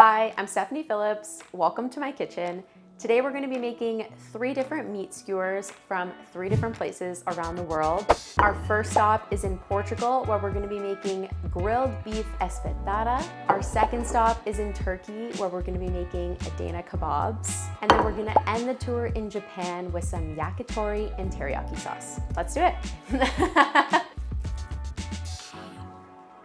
Hi, I'm Stephanie Phillips. Welcome to my kitchen. Today we're going to be making 3 different meat skewers from 3 different places around the world. Our first stop is in Portugal, where we're going to be making grilled beef espetada. Our second stop is in Turkey, where we're going to be making Adana Kebabs. And then we're going to end the tour in Japan with some yakitori and teriyaki sauce. Let's do it.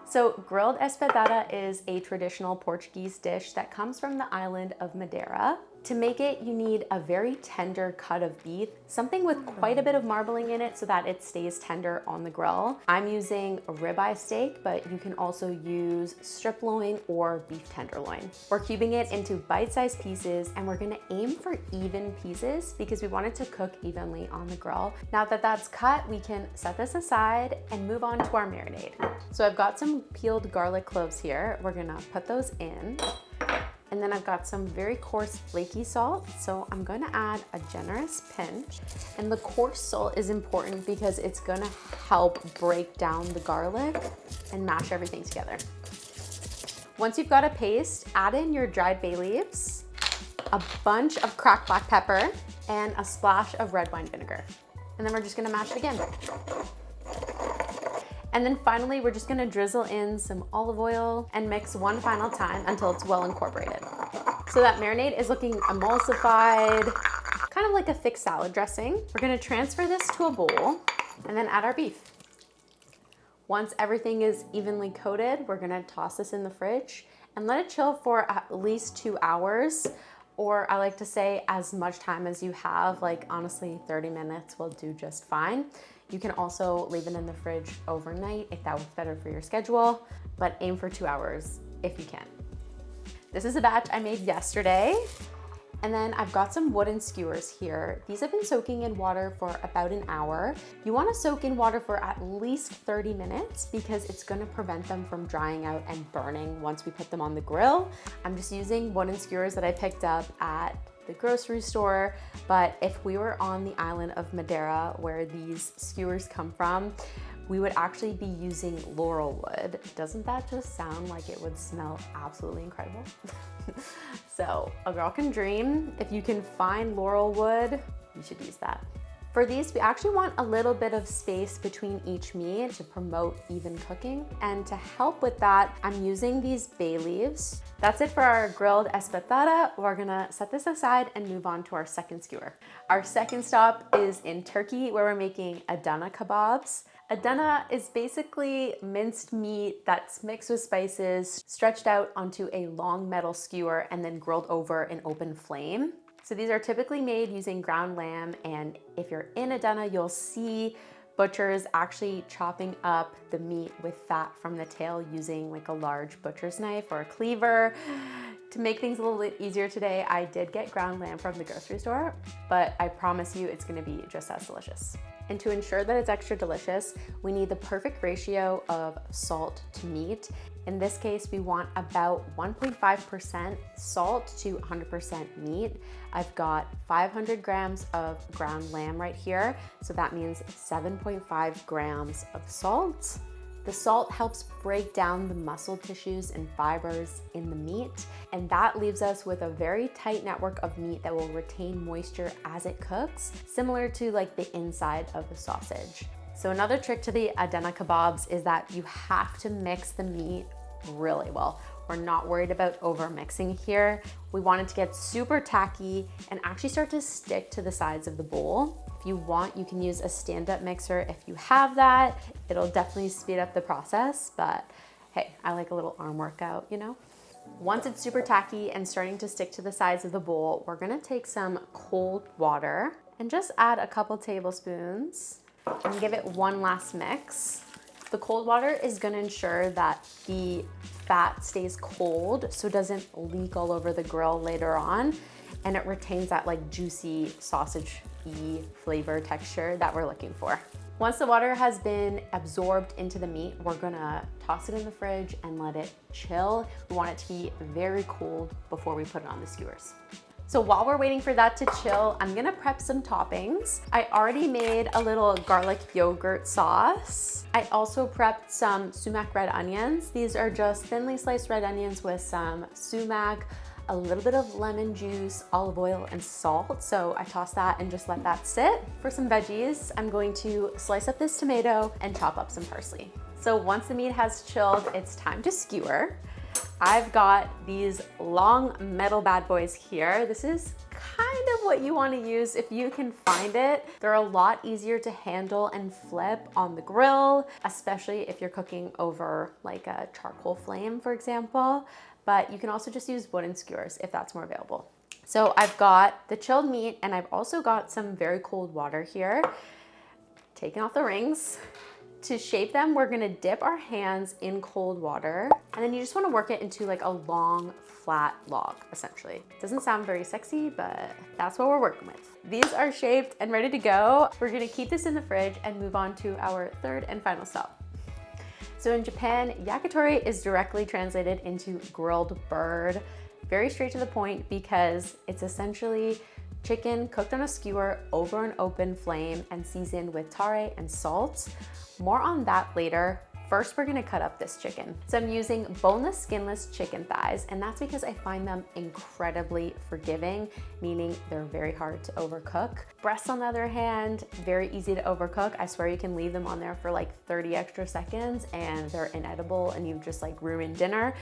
So grilled espetada is a traditional Portuguese dish that comes from the island of Madeira. To make it, you need a very tender cut of beef, something with quite a bit of marbling in it so that it stays tender on the grill. I'm using a ribeye steak, but you can also use strip loin or beef tenderloin. We're cubing it into bite-sized pieces, and we're gonna aim for even pieces because we want it to cook evenly on the grill. Now that that's cut, we can set this aside and move on to our marinade. So I've got some peeled garlic cloves here. We're gonna put those in. And then I've got some very coarse flaky salt, so I'm going to add a generous pinch. And the coarse salt is important because it's going to help break down the garlic and mash everything together. Once you've got a paste, add in your dried bay leaves, a bunch of cracked black pepper, and a splash of red wine vinegar. And then we're just going to mash it again. And then finally, we're just gonna drizzle in some olive oil and mix one final time until it's well incorporated. So that marinade is looking emulsified, kind of like a thick salad dressing. We're gonna transfer this to a bowl and then add our beef. Once everything is evenly coated, we're gonna toss this in the fridge and let it chill for at least 2 hours, or I like to say as much time as you have, like honestly 30 minutes will do just fine. You can also leave it in the fridge overnight if that works better for your schedule, but aim for 2 hours if you can. This is a batch I made yesterday. And then I've got some wooden skewers here. These have been soaking in water for about an hour. You wanna soak in water for at least 30 minutes because it's gonna prevent them from drying out and burning once we put them on the grill. I'm just using wooden skewers that I picked up at the grocery store, but if we were on the island of Madeira where these skewers come from, we would actually be using laurel wood. Doesn't that just sound like it would smell absolutely incredible? So a girl can dream. If you can find laurel wood, you should use that. For these, we actually want a little bit of space between each meat to promote even cooking. And to help with that, I'm using these bay leaves. That's it for our grilled espetada. We're gonna set this aside and move on to our second skewer. Our second stop is in Turkey, where we're making Adana Kebabs. Adana is basically minced meat that's mixed with spices, stretched out onto a long metal skewer, and then grilled over an open flame. So these are typically made using ground lamb, and if you're in Adana, you'll see butchers actually chopping up the meat with fat from the tail using like a large butcher's knife or a cleaver. To make things a little bit easier today, I did get ground lamb from the grocery store, but I promise you it's gonna be just as delicious. And to ensure that it's extra delicious, we need the perfect ratio of salt to meat. In this case, we want about 1.5% salt to 100% meat. I've got 500 grams of ground lamb right here, so that means 7.5 grams of salt. The salt helps break down the muscle tissues and fibers in the meat, and that leaves us with a very tight network of meat that will retain moisture as it cooks, similar to like the inside of the sausage. So another trick to the Adana kebabs is that you have to mix the meat really well. We're not worried about over mixing here. We want it to get super tacky and actually start to stick to the sides of the bowl. If you want, you can use a stand-up mixer if you have that. It'll definitely speed up the process, but hey, I like a little arm workout, you know? Once it's super tacky and starting to stick to the sides of the bowl, we're gonna take some cold water and just add a couple tablespoons and give it one last mix. The cold water is gonna ensure that the fat stays cold so it doesn't leak all over the grill later on, and it retains that like juicy sausage-y flavor texture that we're looking for. Once the water has been absorbed into the meat, we're gonna toss it in the fridge and let it chill. We want it to be very cold before we put it on the skewers. So while we're waiting for that to chill, I'm gonna prep some toppings. I already made a little garlic yogurt sauce. I also prepped some sumac red onions. These are just thinly sliced red onions with some sumac, a little bit of lemon juice, olive oil, and salt. So I tossed that and just let that sit. For some veggies, I'm going to slice up this tomato and chop up some parsley. So once the meat has chilled, it's time to skewer. I've got these long metal bad boys here. This is kind of what you want to use if you can find it. They're a lot easier to handle and flip on the grill, especially if you're cooking over like a charcoal flame, for example. But you can also just use wooden skewers if that's more available. So I've got the chilled meat and I've also got some very cold water here. Taking off the rings. To shape them, we're gonna dip our hands in cold water, and then you just wanna work it into like a long, flat log, essentially. Doesn't sound very sexy, but that's what we're working with. These are shaped and ready to go. We're gonna keep this in the fridge and move on to our third and final stop. So in Japan, yakitori is directly translated into grilled bird. Very straight to the point because it's essentially chicken cooked on a skewer over an open flame and seasoned with tare and salt. More on that later. First, we're gonna cut up this chicken. So I'm using boneless, skinless chicken thighs, and that's because I find them incredibly forgiving, meaning they're very hard to overcook. Breasts, on the other hand, very easy to overcook. I swear you can leave them on there for like 30 extra seconds and they're inedible and you've just like ruined dinner.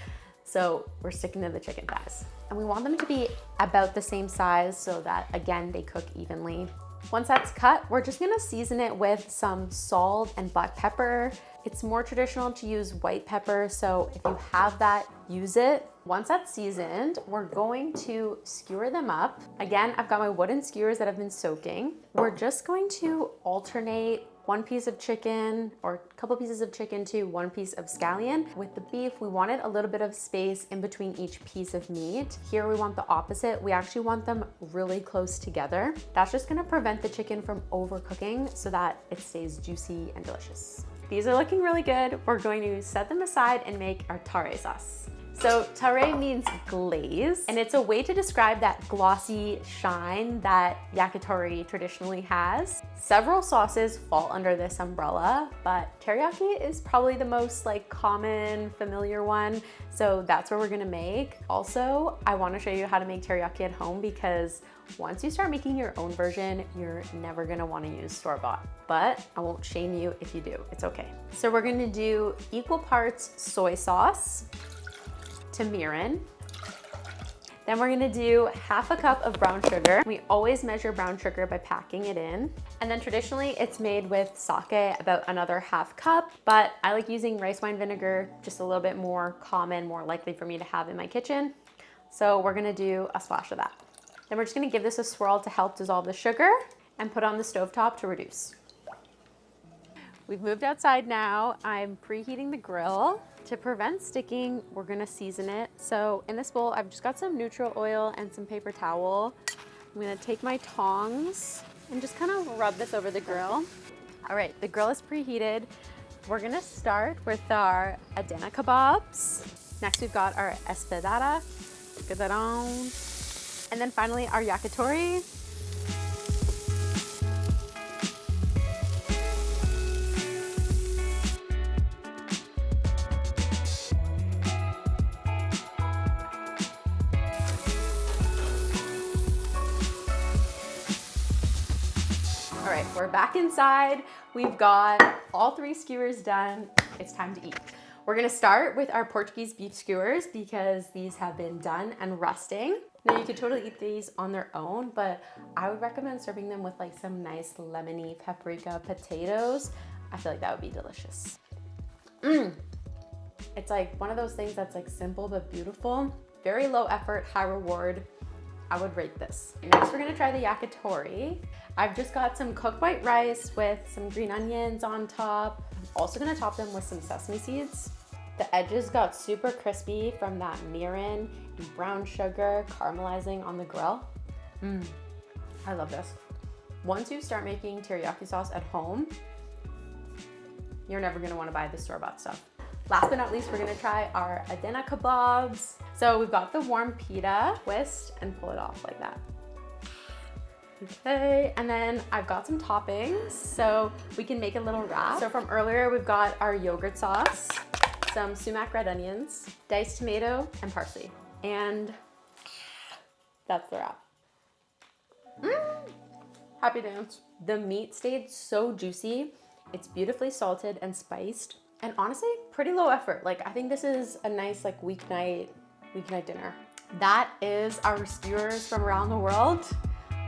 So we're sticking to the chicken thighs. And we want them to be about the same size so that, again, they cook evenly. Once that's cut, we're just gonna season it with some salt and black pepper. It's more traditional to use white pepper, so if you have that, use it. Once that's seasoned, we're going to skewer them up. Again, I've got my wooden skewers that have been soaking. We're just going to alternate one piece of chicken or a couple pieces of chicken to one piece of scallion. With the beef, we wanted a little bit of space in between each piece of meat. Here we want the opposite. We actually want them really close together. That's just gonna prevent the chicken from overcooking so that it stays juicy and delicious. These are looking really good. We're going to set them aside and make our tare sauce. So tare means glaze, and it's a way to describe that glossy shine that yakitori traditionally has. Several sauces fall under this umbrella, but teriyaki is probably the most like common, familiar one. So that's what we're gonna make. Also, I wanna show you how to make teriyaki at home because once you start making your own version, you're never gonna wanna use store-bought. But I won't shame you if you do, it's okay. So we're gonna do equal parts soy sauce to mirin. Then we're gonna do half a cup of brown sugar. We always measure brown sugar by packing it in. And then traditionally it's made with sake, about another half cup, but I like using rice wine vinegar, just a little bit more common, more likely for me to have in my kitchen. So we're gonna do a splash of that. Then we're just gonna give this a swirl to help dissolve the sugar and put on the stovetop to reduce. We've moved outside now. I'm preheating the grill. To prevent sticking, we're gonna season it. So in this bowl, I've just got some neutral oil and some paper towel. I'm gonna take my tongs and just kind of rub this over the grill. All right, the grill is preheated. We're gonna start with our Adana Kebabs. Next, we've got our espedada. Get that on. And then finally, our yakitori. All right, we're back inside. We've got all 3 skewers done. It's time to eat. We're gonna start with our Portuguese beef skewers because these have been done and resting. Now you could totally eat these on their own, but I would recommend serving them with like some nice lemony paprika potatoes. I feel like that would be delicious. It's like one of those things that's like simple but beautiful. Very low effort, high reward. I would rate this. Next, we're gonna try the yakitori. I've just got some cooked white rice with some green onions on top. I'm also gonna top them with some sesame seeds. The edges got super crispy from that mirin and brown sugar caramelizing on the grill. I love this. Once you start making teriyaki sauce at home, you're never gonna wanna buy the store-bought stuff. Last but not least, we're gonna try our Adana Kebabs. So we've got the warm pita, twist and pull it off like that. Okay, and then I've got some toppings so we can make a little wrap. So from earlier, we've got our yogurt sauce, some sumac red onions, diced tomato, and parsley. And that's the wrap. Happy dance. The meat stayed so juicy. It's beautifully salted and spiced. And honestly, pretty low effort. Like, I think this is a nice like weeknight dinner. That is our skewers from around the world.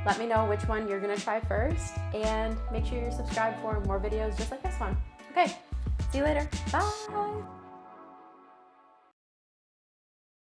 Let me know which one you're gonna try first, and make sure you're subscribed for more videos just like this one. Okay, see you later. Bye.